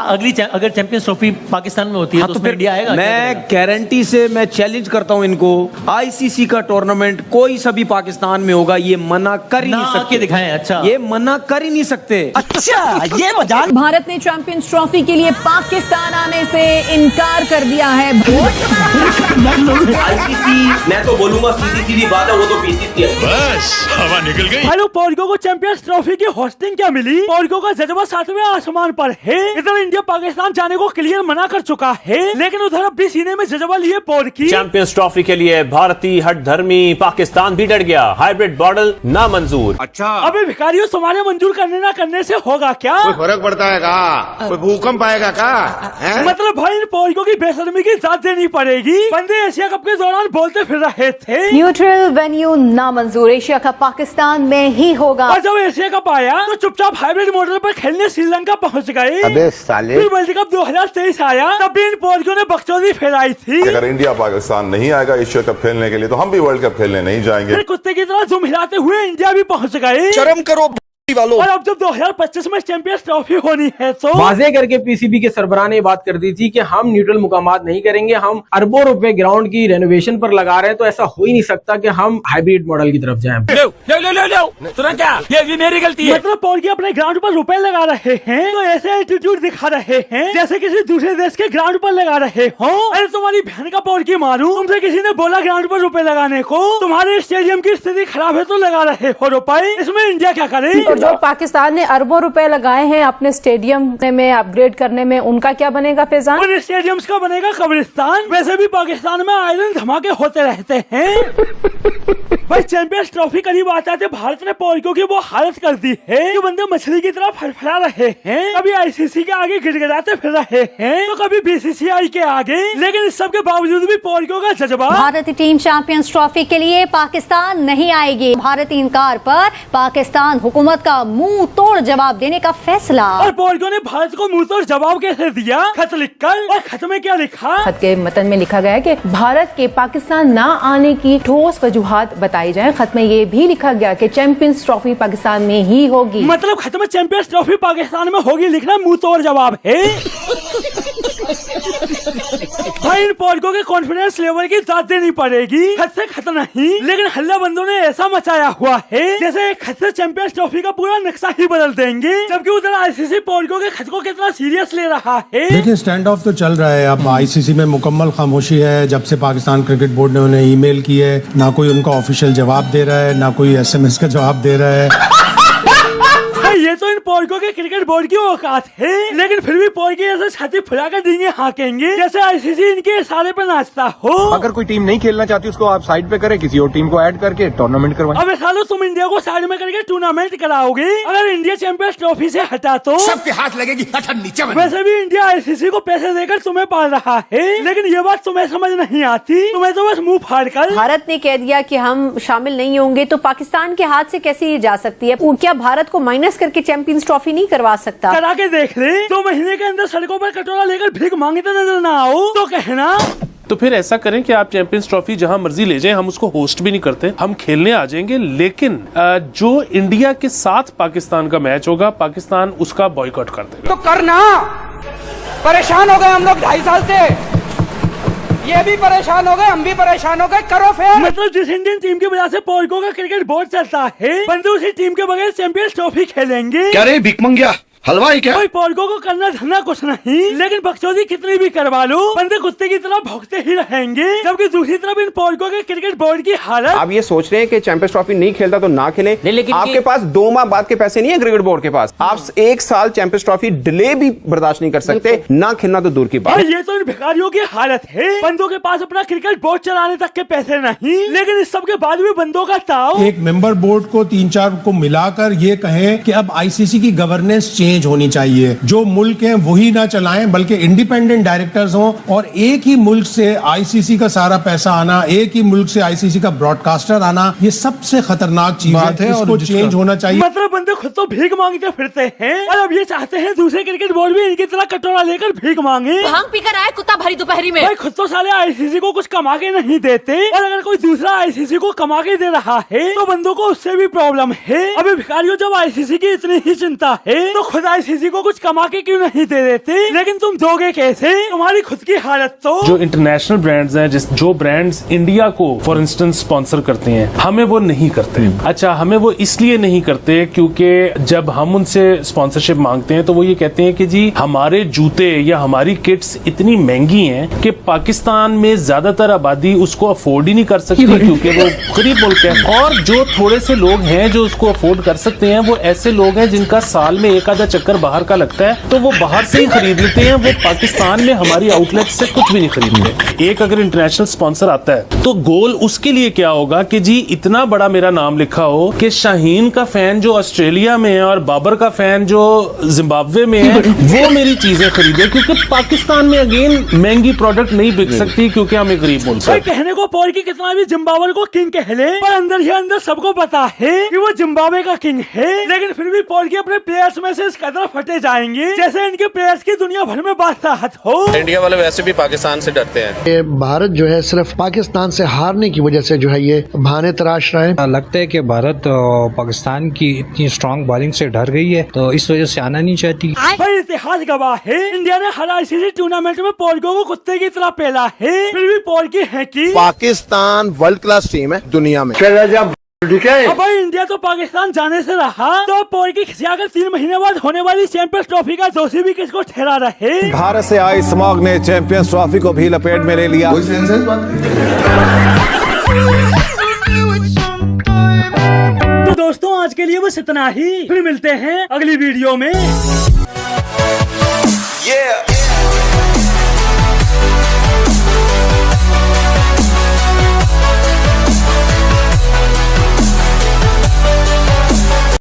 अगर champions trophy Pakistan में होती है तो उसमें इंडिया आएगा? मैं गारंटी से मैं चैलेंज करता हूं इनको, आईसीसी का टूर्नामेंट कोई सा भी पाकिस्तान में होगा, ये मना कर ही नहीं सकते। दिखाएं। अच्छा, ये मना कर ही नहीं सकते। अच्छा, ये मजाक। भारत ने चैंपियंस ट्रॉफी के लिए पाकिस्तान आने से इनकार कर दिया है। आईसीसी, मैं तो बोलूंगा सीधी बात है, वो तो पीसीसी है। बस हवा निकल गई। हेलो, पोर्को को चैंपियंस ट्रॉफी की होस्टिंग क्या मिली? पोर्को का जज्बा 7वें आसमान पर है। इधर इंडिया पाकिस्तान जाने को क्लियर मना कर चुका है, लेकिन उधर अब भी सीने में जज्बा लिए पोर्की। चैंपियंस ट्रॉफी के लिए भारतीय हट धर्मी पाकिस्तान भी डर गया। हाइब्रिड मॉडल ना मंजूर। अच्छा, अबे भिखारियों, तुम्हारे मंजूर करने ना करने से होगा क्या? कोई फर्क पड़ता है का? कोई भूकंप आएगा का? मतलब भाई इन पोर्को की बेशर्मी की दाद देनी पड़ेगी। बंदे एशिया कप के दौरान बोलते फिर रहे थे न्यूट्रल वेन्यू नामंजूर, एशिया कप पाकिस्तान में ही होगा। और जब एशिया कप आया तो चुपचाप हाइब्रिड मॉडल पर खेलने श्रीलंका पहुंच गए। अबे साले। फिर वर्ल्ड कप 2023 आया, तब भी इन पोर्को ने बकचोदी फैलाई थी। अगर इंडिया पाकिस्तान नहीं आएगा एशिया कप खेलने के लिए तो हम भी वर्ल्ड कप खेलने नहीं जाएंगे। फिर कुत्ते की तरह जुम हिलाते हुए इंडिया भी पहुंच गए। शर्म करो वालों। और अब जब 2025 में चैंपियंस ट्रॉफी होनी है तो वाजे करके पीसीबी के सरबराह ने बात कर दी थी कि हम न्यूट्रल मुकामात नहीं करेंगे, हम अरबों रुपए ग्राउंड की रेनोवेशन पर लगा रहे हैं, तो ऐसा हो ही नहीं सकता कि हम हाइब्रिड मॉडल की तरफ जाएं। सुना क्या? ये भी मेरी गलती है। मतलब पोर्की अपने ग्राउंड पर रुपए लगा रहे हैं तो ऐसे एटीट्यूड दिखा रहे हैं जैसे किसी दूसरे देश के ग्राउंड पर लगा रहे हो। अरे तुम्हारी बहन का पोर्की मारू, तुमसे किसी ने बोला ग्राउंड पर रुपए लगाने को? तुम्हारे स्टेडियम की स्थिति खराब है तो लगा रहे हो रुपए, इसमें इंडिया क्या करे? और जो पाकिस्तान ने अरबों रुपए लगाए हैं अपने स्टेडियम में अपग्रेड करने में, उनका क्या बनेगा फैजान? उन स्टेडियम्स का बनेगा कब्रिस्तान। वैसे भी पाकिस्तान में आए दिन धमाके होते रहते हैं। भाई चैंपियंस ट्रॉफी करीब आता थे, भारत ने पोर्को की वो हालत कर दी है कि बंदे मछली की तरह फड़फड़ा रहे हैं। कभी आईसीसी के आगे गिड़गिड़ाते फिर रहे हैं तो कभी बीसीसीआई के आगे, लेकिन इस सब के बावजूद भी पोर्को का जज्बा। भारतीय टीम चैंपियंस ट्रॉफी के लिए पाकिस्तान नहीं आएगी। भारतीय इनकार पर पाकिस्तान हुकूमत का मुंह तोड़ जवाब देने का फैसला। और पोर्को ने भारत को मुंह तोड़ जवाब कैसे दिया? खत लिखकर। और खत में क्या लिखा? खत के मतन में लिखा गया है कि भारत के पाकिस्तान न आने की ठोस वजूहात बताई जाए। खत में ये भी लिखा गया कि चैंपियंस ट्रॉफी पाकिस्तान में ही होगी। मतलब खत में चैंपियंस ट्रॉफी पाकिस्तान में होगी लिखना मुंह तोड़ जवाब है। भाई इन पोर्को के कॉन्फिडेंस लेवल की दाद देनी पड़ेगी। खत से खत नहीं, लेकिन हल्ला बंदों ने ऐसा मचाया हुआ है जैसे खत से चैंपियंस ट्रॉफी का पूरा नक्शा ही बदल देंगे। जबकि उधर आईसीसी पोर्को के खत को कितना सीरियस ले रहा है। देखिए स्टैंड ऑफ तो चल रहा है। अब आईसीसी में मुकम्मल खामोशी है जब से पाकिस्तान क्रिकेट बोर्ड ने उन्हें ईमेल की है। ना कोई उनका ऑफिशियल जवाब दे रहा है, ना कोई एसएमएस का जवाब दे रहा है। ये तो इन पोर्को के क्रिकेट बोर्ड की औकात है, लेकिन फिर भी पोर्की ऐसे छाती फुलाकर डींगे हाँकेंगे जैसे आईसीसी इनके इशारे पर नाचता हो। अगर कोई टीम नहीं खेलना चाहती उसको आप साइड पे करें, किसी और टीम को ऐड करके टूर्नामेंट करवाएं। अबे सालो, तुम इंडिया को साइड में करके टूर्नामेंट कराओगे? अगर इंडिया चैंपियंस ट्रॉफी से हटा तो सबके हाथ लगेगी नीचे। वैसे भी इंडिया आईसीसी को पैसे देकर तुम्हें पाल रहा है, लेकिन ये बात तुम्हें समझ नहीं आती। तुम्हें तो बस मुंह फाड़ कर भारत ने कह दिया कि हम शामिल नहीं होंगे, तो पाकिस्तान के हाथ से कैसे ये जा सकती है? क्या भारत को माइनस करके चैंपियंस ट्रॉफी नहीं करवा सकता? करा के देख ले। 2 महीने के अंदर सड़कों पर कटोरा लेकर भीख मांगते नजर ना आओ तो कहना। तो फिर ऐसा करें कि आप चैंपियंस ट्रॉफी जहां मर्जी ले जाएं, हम उसको होस्ट भी नहीं करते, हम खेलने आ जाएंगे। लेकिन जो इंडिया के साथ पाकिस्तान का मैच होगा, पाकिस्तान उसका बॉयकॉट कर देगा। तो करना, परेशान हो गए हम लोग 2.5 साल से, ये भी परेशान हो गए, हम भी परेशान हो गए, करो फिर। मतलब जिस इंडियन टीम की वजह से पोर्को का क्रिकेट बोर्ड चलता है, बंदे उसी टीम के बगैर चैंपियंस ट्रॉफी खेलेंगे। क्या रे भिख मंगिया, हलवाई क्या? कोई पोर्को को करना धरना कुछ नहीं, लेकिन बकचोदी कितनी भी करवा लो, बंदे कुत्ते की तरह भौंकते ही रहेंगे। जबकि दूसरी तरफ इन पोर्को के क्रिकेट बोर्ड की हालत। आप ये सोच रहे हैं कि चैंपियंस ट्रॉफी नहीं खेलता तो ना खेले, लेकिन आपके पास 2 माह बाद के पैसे नहीं है क्रिकेट बोर्ड के पास। आप 1 साल चैंपियंस ट्रॉफी डिले भी बर्दाश्त नहीं कर सकते, ना खेलना तो दूर की बात। ये तो इन भिखारियों की हालत है। बंदों के पास अपना क्रिकेट बोर्ड चलाने तक के पैसे नहीं, लेकिन इस सब के बाद भी बंदों का ताव। एक मेंबर बोर्ड को 3-4 को मिलाकर ये कहें कि अब आईसीसी की गवर्नेंस चेंज होनी चाहिए। जो मुल्क हैं वही ना चलाएं, बल्कि इंडिपेंडेंट डायरेक्टर्स हों और एक ही मुल्क से आईसीसी का सारा पैसा आना, एक ही मुल्क से आईसीसी का ब्रॉडकास्टर आना, ये सबसे खतरनाक चीज है। इसको चेंज होना चाहिए। मतलब बंदे खुद तो भीख मांगते फिरते हैं और अब ये चाहते हैं दूसरे क्रिकेट बोर्ड भी इनकी तरह कटोरा लेकर भीख मांगे। भांग पीकर आए कुत्ता भरी दोपहरी में। भाई खुद तो साले आईसीसी को कुछ कमा के नहीं देते, और अगर कोई दूसरा आईसीसी को कमा के दे रहा है तो बंदों को उससे भी प्रॉब्लम है। अभी भिखारियों, जब आईसीसी की इतनी ही चिंता है तो खुद खुद आईसीसी को कुछ कमा के क्यों नहीं दे देते, लेकिन तुम दोगे कैसे, तुम्हारी खुद की हालत तो। जो इंटरनेशनल ब्रांड्स हैं, जो ब्रांड्स इंडिया को फॉर इंस्टेंस स्पॉन्सर करते हैं, हमें वो नहीं करते। अच्छा, हमें वो इसलिए नहीं करते क्योंकि जब हम उनसे स्पॉन्सरशिप मांगते हैं तो वो ये कहते हैं कि जी हमारे जूते या हमारी किट्स इतनी महंगी हैं कि पाकिस्तान में ज्यादातर आबादी उसको अफोर्ड ही नहीं कर सकती क्योंकि वो गरीब मुल्क है। और जो थोड़े से लोग हैं जो उसको अफोर्ड कर सकते हैं, वो ऐसे लोग हैं जिनका साल में एक आधा चक्कर बाहर का लगता है, तो वो बाहर से ही खरीद लेते हैं। वो पाकिस्तान में हमारी आउटलेट से कुछ भी नहीं खरीदते। एक अगर इंटरनेशनल स्पॉन्सर आता है तो गोल उसके लिए क्या होगा कि जी इतना बड़ा मेरा नाम लिखा हो कि शाहीन का फैन जो ऑस्ट्रेलिया में है और बाबर का फैन जो जिम्बाब्वे में है वो मेरी चीजें खरीदे, क्योंकि पाकिस्तान में अगेन महंगी प्रोडक्ट नहीं बिक सकती क्योंकि हम एक गरीब मुल्क हैं। कहने को पॉल की कितना भी जिम्बाब्वे को किंग कह ले, पर अंदर ही अंदर सबको पता है कि वो जिम्बाब्वे का किंग है। लेकिन फिर भी पॉल के अपने प्लेयर्स में से इस कदर फटे जाएंगे जैसे इनके प्लेयर्स की दुनिया भर में बादशाहत हो। इंडिया वाले वैसे भी पाकिस्तान से डरते हैं। ये भारत जो है सिर्फ पाकिस्तान से हारने की वजह से जो है ये बहाने तराश रहा है। लगता है कि भारत पाकिस्तान की इतनी स्ट्रॉन्ग बॉलिंग से डर गई है तो इस वजह से आना नहीं चाहती। पर इतिहास गवाह है, इंडिया ने हर आईसीसी टूर्नामेंट में पोर्को को कुत्ते की तरह पेला है, फिर भी पोल की है कि पाकिस्तान वर्ल्ड क्लास टीम है दुनिया में। अब भाई इंडिया तो पाकिस्तान जाने से रहा, तो पोल की खिसियाकर 3 महीने बाद होने वाली चैंपियंस ट्रॉफी का दोषी भी किसको ठहरा रहे। भारत से आई स्मॉग ने चैंपियंस ट्रॉफी को भी लपेट में ले लिया। तो दोस्तों आज के लिए बस इतना ही, फिर मिलते हैं अगली वीडियो में।